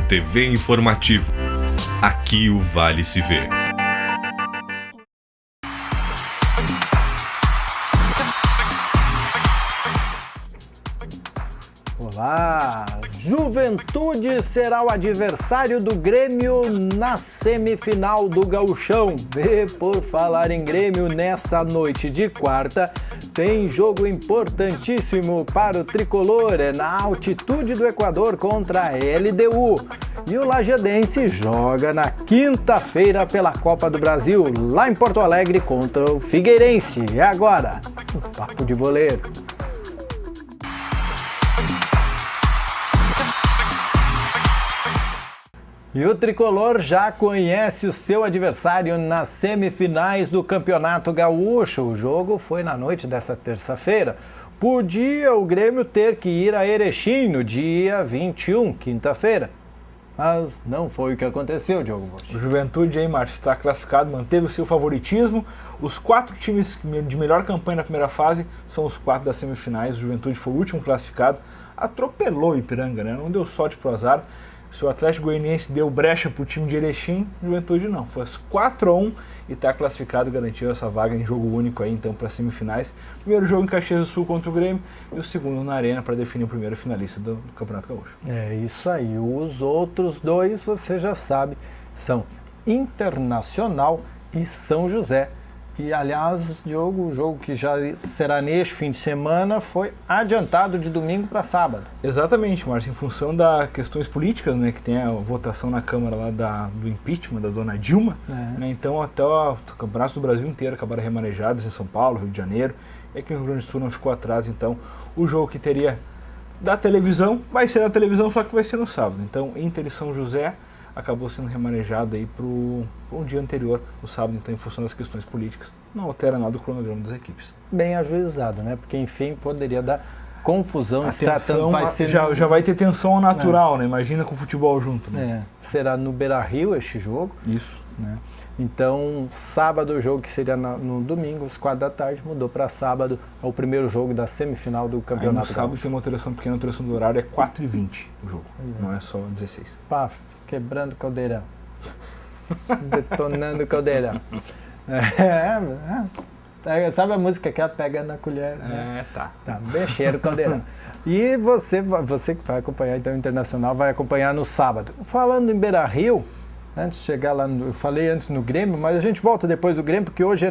TV Informativo. Aqui o Vale se vê. Olá! Juventude será o adversário do Grêmio na semifinal do Gauchão. E por falar em Grêmio, nessa noite de quarta, tem jogo importantíssimo para o tricolor. É na altitude do Equador contra a LDU. E o lajadense joga na quinta-feira pela Copa do Brasil, lá em Porto Alegre contra o Figueirense. E agora, o Papo de Boleiro. E o tricolor já conhece o seu adversário nas semifinais do Campeonato Gaúcho. O jogo foi na noite dessa terça-feira. Podia o Grêmio ter que ir a Erechim no dia 21, quinta-feira. Mas não foi o que aconteceu, Diogo Bosch. O Juventude aí, Márcio, está classificado, manteve o seu favoritismo. Os 4 times de melhor campanha na primeira fase são os 4 das semifinais. O Juventude foi o último classificado. Atropelou o Ipiranga, né? Não deu sorte pro azar. Se o Atlético Goianiense deu brecha para o time de Erechim, Juventude não. Foi 4-1 e está classificado, garantiu essa vaga em jogo único aí, então, para as semifinais. Primeiro jogo em Caxias do Sul contra o Grêmio e o segundo na Arena para definir o primeiro finalista do Campeonato Gaúcho. É isso aí. Os outros dois, você já sabe, são Internacional e São José. E, aliás, o jogo que já será neste fim de semana foi adiantado de domingo para sábado. Exatamente, Márcio, em função das questões políticas, né, que tem a votação na Câmara lá do impeachment da dona Dilma, né, então até o Campeonato do Brasil inteiro acabaram remanejados em São Paulo, Rio de Janeiro, e aqui no Rio Grande do Sul não ficou atrás, então o jogo que teria da televisão vai ser na televisão, só que vai ser no sábado. Então, Inter e São José acabou sendo remanejado aí para um dia anterior, o sábado, então, em função das questões políticas. Não altera nada o cronograma das equipes. Bem ajuizado, né? Porque, enfim, poderia dar confusão. A tensão já vai ter tensão natural, né? Imagina com o futebol junto. Né? Será no Beira-Rio este jogo. Isso. Né? Então, sábado, o jogo que seria no domingo, às 4 da tarde, mudou para sábado, é o primeiro jogo da semifinal do Campeonato. Aí no sábado tem uma alteração pequena, a alteração do horário é 4h20 o jogo, não é só 16. Pá, quebrando o caldeirão. Detonando o caldeirão. Sabe a música que ela pega na colher? Né? Tá. Mexer o caldeirão. E você que vai acompanhar então o Internacional, vai acompanhar no sábado. Falando em Beira-Rio, antes de chegar lá, eu falei antes no Grêmio, mas a gente volta depois do Grêmio, porque hoje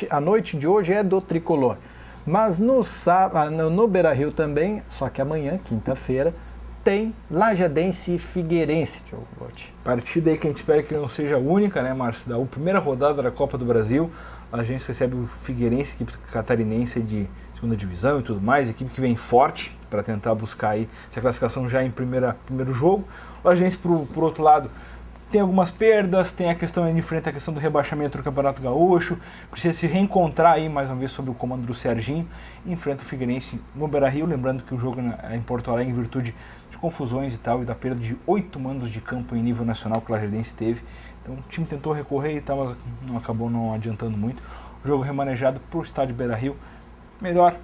a noite de hoje é do tricolor. Mas no Beira-Rio também, só que amanhã, quinta-feira, tem Lajadense e Figueirense, Diogo Botti. Partida aí que a gente espera que não seja única, né, Márcio? Da primeira rodada da Copa do Brasil, a gente recebe o Figueirense, equipe catarinense de segunda divisão e tudo mais, equipe que vem forte para tentar buscar aí essa classificação já em primeiro jogo. O Lajadense, por outro lado, tem algumas perdas, tem a questão enfrenta a questão do rebaixamento do Campeonato Gaúcho, precisa se reencontrar aí mais uma vez sob o comando do Serginho, e enfrenta o Figueirense no Beira-Rio, lembrando que o jogo é em Porto Alegre em virtude de confusões e tal, e da perda de 8 mandos de campo em nível nacional que o Lajadense teve. Então o time tentou recorrer e tal, mas acabou não adiantando muito. O jogo remanejado para o estádio Beira-Rio, melhor,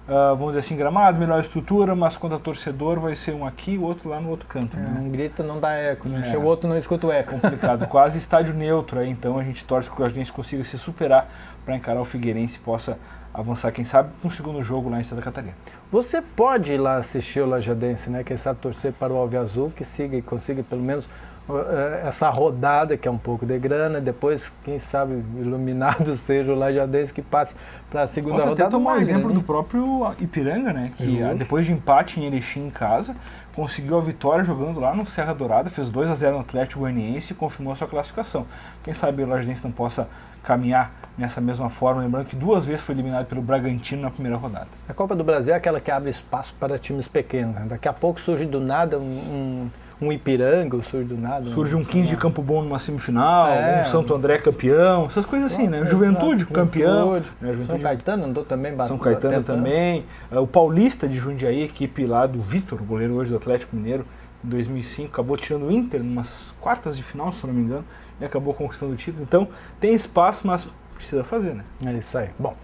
vamos dizer assim, gramado, melhor estrutura, mas contra torcedor vai ser um aqui e o outro lá no outro canto. Né? Um grito não dá eco, né? O outro não escuta o eco. Complicado, quase estádio neutro aí, então a gente torce que o Lajadense consiga se superar para encarar o Figueirense e possa avançar, quem sabe, com um segundo jogo lá em Santa Catarina. Você pode ir lá assistir o Lajadense, né? Quem sabe torcer para o Alviazul, que siga e consiga pelo menos essa rodada, que é um pouco de grana, depois, quem sabe, iluminado seja o Lajadense que passe para a segunda rodada. Até tomar um exemplo do próprio Ipiranga, né? Que depois de empate em Erechim em casa, conseguiu a vitória jogando lá no Serra Dourada, fez 2-0 no Atlético Goianiense e confirmou a sua classificação. Quem sabe o Lajadense não possa caminhar nessa mesma forma, lembrando que 2 vezes foi eliminado pelo Bragantino na primeira rodada. A Copa do Brasil é aquela que abre espaço para times pequenos, né? Daqui a pouco surge do nada um Ipiranga, surge do nada. Surge um 15 de Campo Bom numa semifinal, um Santo André campeão, essas coisas assim, né? Juventude campeão. Juventude. São Caetano andou também bastante. São Caetano também. O Paulista de Jundiaí, equipe lá do Vitor, goleiro hoje do Atlético Mineiro, em 2005, acabou tirando o Inter em umas quartas de final, se não me engano, e acabou conquistando o título. Então, tem espaço, mas precisa fazer, né? É isso aí. Bom,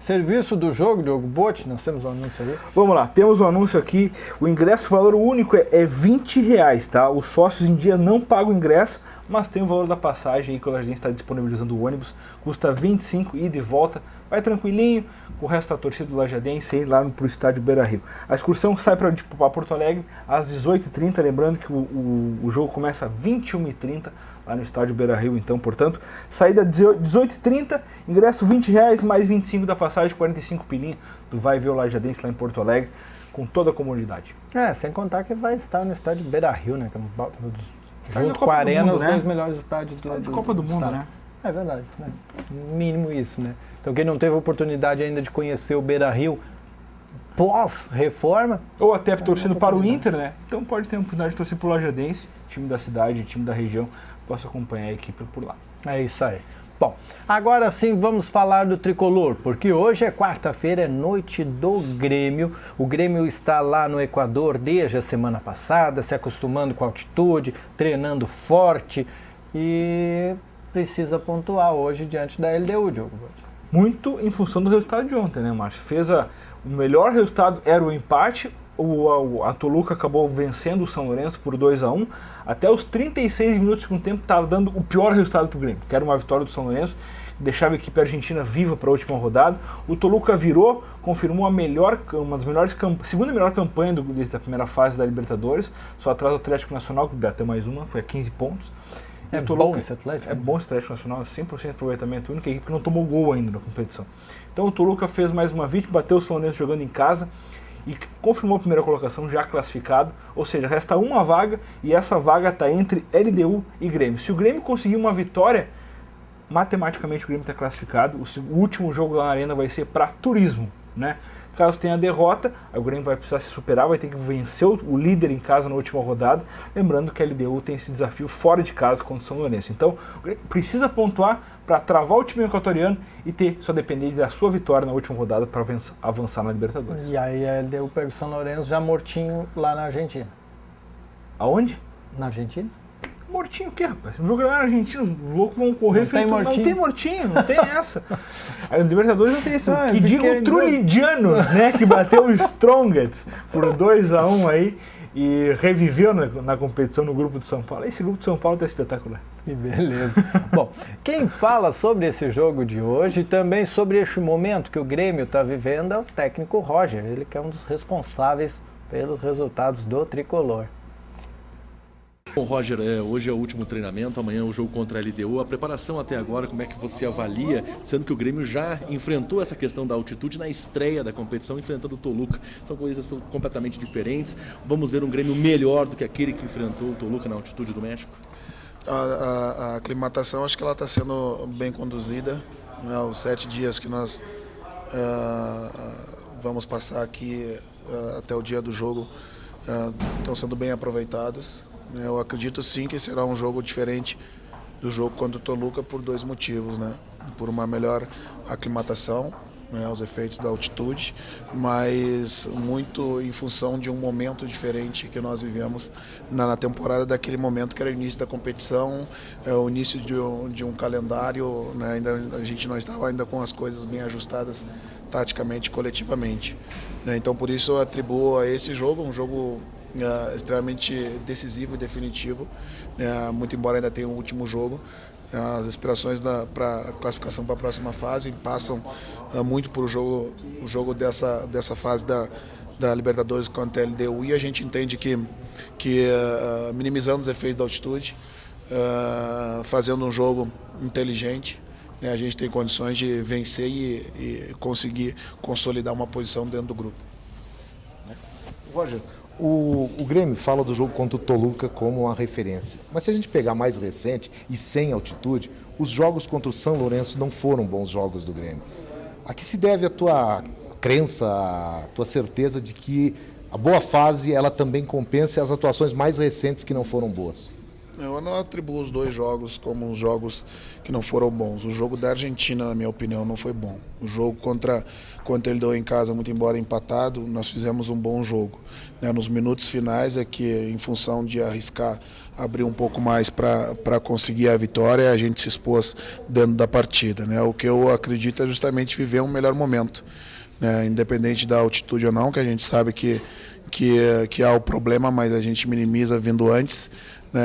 Serviço do jogo, Diogo Botti, nós temos um anúncio ali. Vamos lá, temos um anúncio aqui. O ingresso, o valor único é R$20, tá? Os sócios em dia não pagam o ingresso, mas tem o valor da passagem aí que a gente está disponibilizando o ônibus. Custa R$25 ida e volta. Vai tranquilinho, com o resto da torcida do Lajadense aí lá pro estádio Beira-Rio. A excursão sai para Porto Alegre às 18h30, lembrando que o jogo começa às 21h30 lá no estádio Beira-Rio, então, portanto, saída 18h30, ingresso R$20, mais 25 da passagem, 45 pilinha. Tu vai ver o Lajadense lá em Porto Alegre com toda a comodidade. Sem contar que vai estar no estádio Beira-Rio, né? Junto com a Arena, mundo, os né? dois melhores estádios de Copa do Mundo, estado. né? É verdade, né? Mínimo isso, né? Então quem não teve a oportunidade ainda de conhecer o Beira-Rio pós-reforma... Ou até torcendo para o Inter, né? Então pode ter a oportunidade de torcer para o Lajadense, time da cidade, time da região, possa acompanhar a equipe por lá. É isso aí. Bom, agora sim vamos falar do Tricolor, porque hoje é quarta-feira, é noite do Grêmio. O Grêmio está lá no Equador desde a semana passada, se acostumando com a altitude, treinando forte e precisa pontuar hoje diante da LDU, Diogo. Muito em função do resultado de ontem, né, Márcio? O melhor resultado era o empate, a Toluca acabou vencendo o São Lourenço por 2-1. Até os 36 minutos do segundo tempo estava dando o pior resultado para o Grêmio, que era uma vitória do São Lourenço, que deixava a equipe argentina viva para a última rodada. O Toluca virou, confirmou uma das melhores segunda melhor campanha desde a primeira fase da Libertadores, só atrás do Atlético Nacional, que deu até mais uma, foi a 15 pontos. É bom esse Atlético? É bom esse Atlético Nacional, 100% de aproveitamento, a única equipe que não tomou gol ainda na competição. Então o Toluca fez mais uma vítima, bateu o São Lourenço jogando em casa e confirmou a primeira colocação já classificado, ou seja, resta uma vaga e essa vaga está entre LDU e Grêmio. Se o Grêmio conseguir uma vitória, matematicamente o Grêmio está classificado, o último jogo lá na Arena vai ser para Turismo, né? Caso tenha derrota, o Grêmio vai precisar se superar, vai ter que vencer o líder em casa na última rodada. Lembrando que a LDU tem esse desafio fora de casa contra o São Lourenço. Então, o Grêmio precisa pontuar para travar o time equatoriano e só depender da sua vitória na última rodada para avançar na Libertadores. E aí a LDU pega o São Lourenço já mortinho lá na Argentina. Aonde? Na Argentina? Mortinho o quê, rapaz? O jogo lá na Argentina, os loucos vão correr. Não tem mortinho? Não tem mortinho, não tem essa. A Libertadores não tem isso. Que diga o doido. Trulidiano, né, que bateu o Strongets por 2-1 aí e reviveu na competição no grupo do São Paulo. Esse grupo do São Paulo tá espetacular. Que beleza. Bom, quem fala sobre esse jogo de hoje e também sobre este momento que o Grêmio está vivendo é o técnico Roger, ele que é um dos responsáveis pelos resultados do Tricolor. Bom, Roger, hoje é o último treinamento, amanhã é o jogo contra a LDU. A preparação até agora, como é que você avalia, sendo que o Grêmio já enfrentou essa questão da altitude na estreia da competição, enfrentando o Toluca. São coisas completamente diferentes. Vamos ver um Grêmio melhor do que aquele que enfrentou o Toluca na altitude do México? A aclimatação, acho que ela está sendo bem conduzida, né? Os 7 dias que nós vamos passar aqui até o dia do jogo estão sendo bem aproveitados. Eu acredito sim que será um jogo diferente do jogo contra o Toluca por 2 motivos, né? Por uma melhor aclimatação, né, aos efeitos da altitude, mas muito em função de um momento diferente que nós vivemos na temporada, daquele momento que era o início da competição, o início de um calendário, né? A gente não estava ainda com as coisas bem ajustadas taticamente, coletivamente, né? Então por isso eu atribuo a esse jogo, um jogo extremamente decisivo e definitivo, muito embora ainda tenha o último jogo. As aspirações para a classificação para a próxima fase passam muito por o jogo dessa fase da Libertadores contra a LDU, e a gente entende que minimizando os efeitos da altitude, fazendo um jogo inteligente, né, a gente tem condições de vencer e conseguir consolidar uma posição dentro do grupo. Roger, o Grêmio fala do jogo contra o Toluca como uma referência, mas se a gente pegar mais recente e sem altitude, os jogos contra o São Lourenço não foram bons jogos do Grêmio. A que se deve a tua crença, a tua certeza de que a boa fase ela também compensa as atuações mais recentes que não foram boas? Eu não atribuo os 2 jogos como os jogos que não foram bons. O jogo da Argentina, na minha opinião, não foi bom. O jogo contra ele deu em casa, muito embora empatado, nós fizemos um bom jogo. Nos minutos finais é que, em função de arriscar, abrir um pouco mais para conseguir a vitória, a gente se expôs dentro da partida. O que eu acredito é justamente viver um melhor momento, independente da altitude ou não, que a gente sabe que há o problema, mas a gente minimiza vindo antes.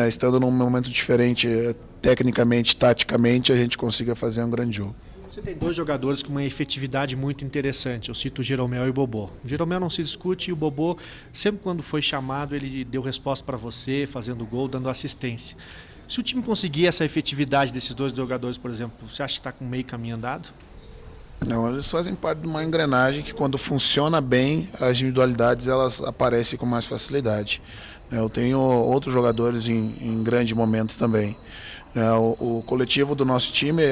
Estando num momento diferente, tecnicamente, taticamente, a gente consiga fazer um grande jogo. Você tem 2 jogadores com uma efetividade muito interessante. Eu cito o Jeromel e o Bobô. O Jeromel não se discute e o Bobô, sempre quando foi chamado, ele deu resposta para você, fazendo gol, dando assistência. Se o time conseguir essa efetividade desses 2 jogadores, por exemplo, você acha que está com meio caminho andado? Não, eles fazem parte de uma engrenagem que, quando funciona bem, as individualidades elas aparecem com mais facilidade. Eu tenho outros jogadores em grandes momentos também. O coletivo do nosso time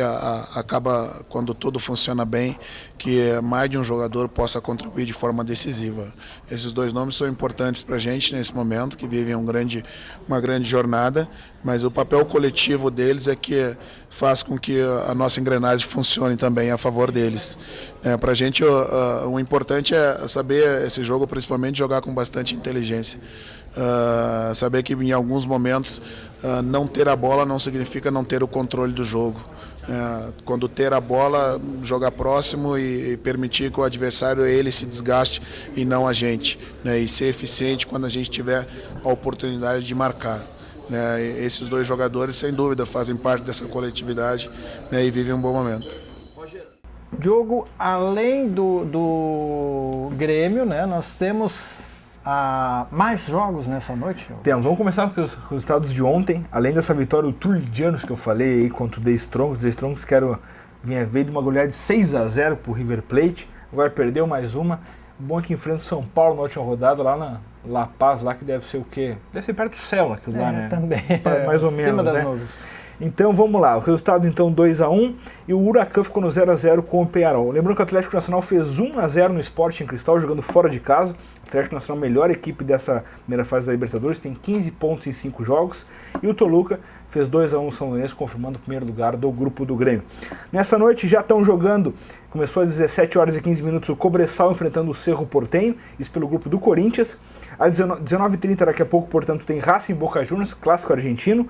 acaba, quando tudo funciona bem, que mais de um jogador possa contribuir de forma decisiva. Esses 2 nomes são importantes para a gente nesse momento, que vivem uma grande jornada, mas o papel coletivo deles é que faz com que a nossa engrenagem funcione também a favor deles. Para a gente, o importante é saber esse jogo, principalmente jogar com bastante inteligência. Saber que em alguns momentos não ter a bola não significa não ter o controle do jogo. Quando ter a bola, jogar próximo e permitir que o adversário ele se desgaste e não a gente, e ser eficiente quando a gente tiver a oportunidade de marcar. Esses 2 jogadores, sem dúvida, fazem parte dessa coletividade, e vivem um bom momento. Diogo, além do Grêmio, nós temos mais jogos nessa noite? Temos. Vamos começar com os resultados de ontem. Além dessa vitória, o Turlidianos que eu falei aí contra o The Strongs. The Strongs veio de uma goleada de 6-0 pro River Plate. Agora perdeu mais uma. O bom é que enfrenta o São Paulo na última rodada, lá na La Paz, lá que deve ser o quê? Deve ser perto do céu aquilo lá, né? Também. Mais ou menos, das né? nuvens. Então vamos lá, o resultado então 2-1 e o Huracan ficou no 0-0 com o Peñarol. Lembrando que o Atlético Nacional fez 1-0 no Sporting Cristal, jogando fora de casa. O Atlético Nacional, melhor equipe dessa primeira fase da Libertadores, tem 15 pontos em 5 jogos. E o Toluca fez 2-1 no São Lourenço, confirmando o primeiro lugar do grupo do Grêmio. Nessa noite já estão jogando, começou às 17 horas e 15 minutos, o Cobresal enfrentando o Cerro Porteño, isso pelo grupo do Corinthians. Às 19h30 daqui a pouco, portanto, tem Racing Boca Juniors, clássico argentino.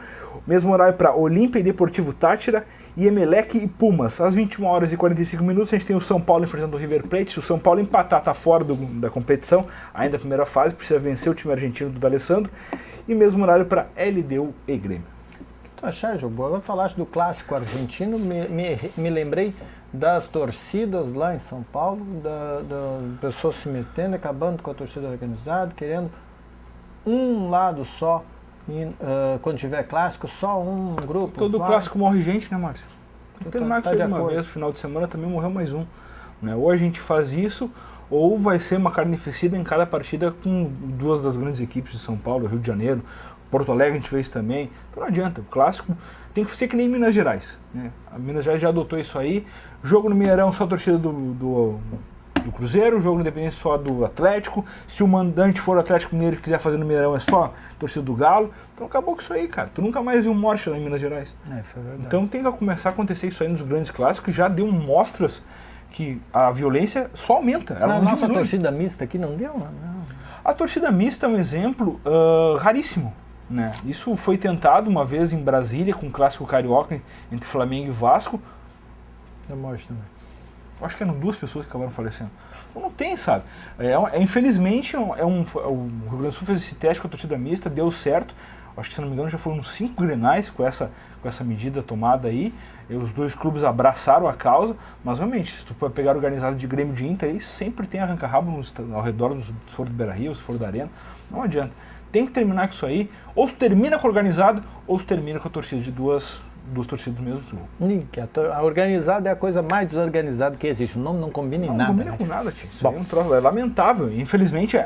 Mesmo horário para Olímpia e Deportivo Táchira e Emelec e Pumas. Às 21 horas e 45 minutos a gente tem o São Paulo enfrentando o River Plate. Se o São Paulo empatar, está fora da competição, ainda a primeira fase, precisa vencer o time argentino do D'Alessandro. E mesmo horário para LDU e Grêmio. Tu achar, Jogo? Agora falaste do clássico argentino, me lembrei das torcidas lá em São Paulo, da pessoas se metendo, acabando com a torcida organizada, querendo um lado só. Quando tiver clássico, só um grupo. Todo clássico morre gente, né, Márcio? Teve mais que uma acordo. vez, no final de semana também morreu mais um. Ou a gente faz isso, ou vai ser uma carnificina em cada partida com 2 das grandes equipes de São Paulo, Rio de Janeiro, Porto Alegre a gente fez também. Então não adianta, o clássico tem que ser que nem Minas Gerais. A Minas Gerais já adotou isso aí. Jogo no Mineirão só a torcida do Cruzeiro, jogo no Independência só do Atlético. Se o mandante for o Atlético Mineiro e quiser fazer no Mineirão, é só torcida do Galo. Então acabou com isso aí, cara. Tu nunca mais viu morte lá em Minas Gerais. Isso é verdade. Então tem que começar a acontecer isso aí nos grandes clássicos. Já deu mostras que a violência só aumenta. Ela A não nossa diminui. torcida mista aqui não deu? Não. A torcida mista é um exemplo raríssimo. Isso foi tentado uma vez em Brasília, com o clássico carioca entre Flamengo e Vasco. Deu morte também. Acho que eram 2 pessoas que acabaram falecendo. Não tem, sabe? Infelizmente, o Rio Grande do Sul fez esse teste com a torcida mista, deu certo. Acho que, se não me engano, já foram 5 grenais com essa medida tomada aí. E os 2 clubes abraçaram a causa, mas realmente, se tu for pegar organizado de Grêmio de Inter, aí sempre tem arranca-rabo ao redor, se for do Beira-Rio, se for da Arena. Não adianta. Tem que terminar com isso aí. Ou se termina com o organizado, ou se termina com a torcida de duas torcidas do mesmo clube. A organizada é a coisa mais desorganizada que existe. O nome não combina em nada. Não combina com nada, tio. Isso aí é um troço, é lamentável. Infelizmente,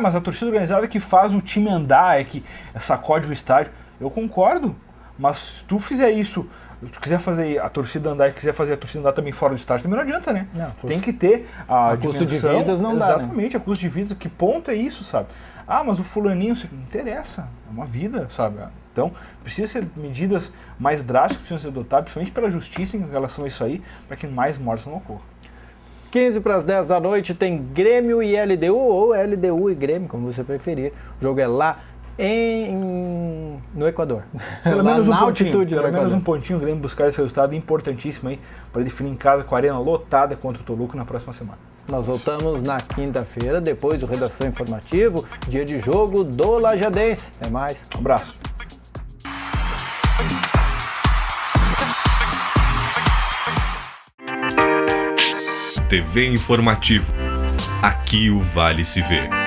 mas a torcida organizada é que faz o time andar, é que sacode o estádio. Eu concordo, mas se tu fizer isso, se tu quiser fazer a torcida andar e quiser fazer a torcida andar também fora do estádio, também não adianta, né? Não, tem que ter a dimensão. Custo de vidas não dá, exatamente, a custo de vidas. Que ponto é isso, sabe? Ah, mas o fulaninho, não interessa, é uma vida, sabe? Então, precisa ser medidas mais drásticas, precisam ser adotadas, principalmente pela justiça em relação a isso aí, para que mais mortes não ocorram. 15 para as 10 da noite tem Grêmio e LDU, ou LDU e Grêmio, como você preferir. O jogo é lá no Equador. Pelo lá menos um na pontinho, altitude do pelo menos Equador. um pontinho, o Grêmio buscar esse resultado importantíssimo aí, para definir em casa com a arena lotada contra o Toluca na próxima semana. Nós voltamos na quinta-feira, depois do Redação Informativo, dia de jogo do Lajadense. Até mais. Um abraço. TV Informativo. Aqui o Vale se vê.